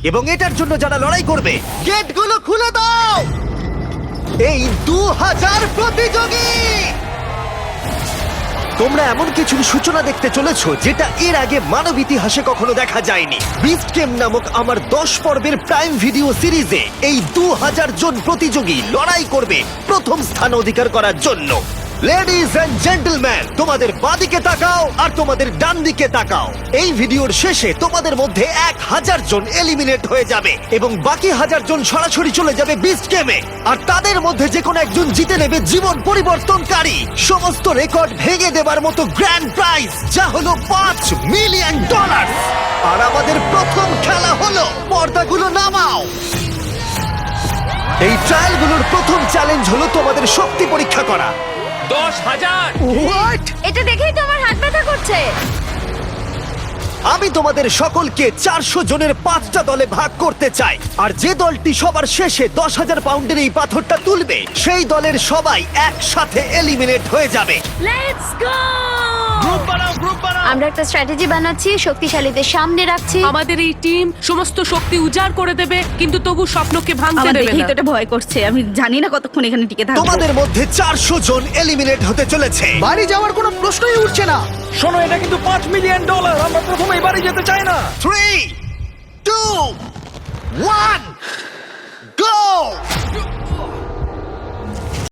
এবং এটার জন্য যারা লড়াই করবে গেটগুলো খুলে দাও। এই 2000 প্রতিযোগী, তোমরা এমন কিছুর সূচনা দেখতে চলেছো যেটা এর আগে মানব ইতিহাসে কখনো দেখা যায়নি। বিস্ট গেম নামক আমার 10 পর্বের প্রাইম ভিডিও সিরিজে এই 2000 জন প্রতিযোগী লড়াই করবে প্রথম স্থান অধিকার করার জন্য। লেডিজ এন্ড জেন্টলম্যান, তোমাদের বাঁদিকে তাকাও আর তোমাদের ডান দিকে তাকাও। এই ভিডিওর শেষে তোমাদের মধ্যে 1000 জন এলিমিনেট হয়ে যাবে এবং বাকি 1000 জন সরাসরি চলে যাবে বিস্ট গেমে। আর তাদের মধ্যে যে কোনো একজন জিতে নেবে জীবন পরিবর্তনকারী সমস্ত রেকর্ড ভেঙে দেবার মতো গ্র্যান্ড প্রাইজ, যা হলো $5 মিলিয়ন। আর আমাদের প্রথম খেলা হলো, পর্দাগুলো নামাও। এই ট্রায়ালগুলোর প্রথম চ্যালেঞ্জ হলো তোমাদের শক্তি পরীক্ষা করা। 10,000! হোয়াট? এটা দেখেই তো আমার হাত ব্যথা করছে। আমি তোমাদের সকলকে 400 জনের 5টা দলে ভাগ করতে চাই। আর যে দলটি সবার শেষে 10,000 পাউন্ডের এই পাথরটা তুলবে, সেই দলের সবাই একসাথে এলিমিনেট হয়ে যাবে। Let's go! গ্রুপ বানাও, গ্রুপ বানাও! আমরা একটা স্ট্র্যাটেজি বানাচ্ছি, শক্তিশালীদের সামনে রাখছি। আমাদের এই টিম সমস্ত শক্তি উজাড় করে দেবে, কিন্তু তবু স্বপ্নকে ভাঙতে আমার দেবে দেখেই না। তো এটা ভয় করছে। আমি জানি না কতক্ষণ এখানে টিকে থাকবো। তোমাদের মধ্যে 400 জন এলিমিনেট হতে চলেছে। বাড়ি যাওয়ার কোনো প্রশ্নই উঠছে না। শোনো, এটা কিন্তু $5 মিলিয়ন। আমরা প্রথমেই বাড়ি যেতে চাই না। 3, 2, 1, গো!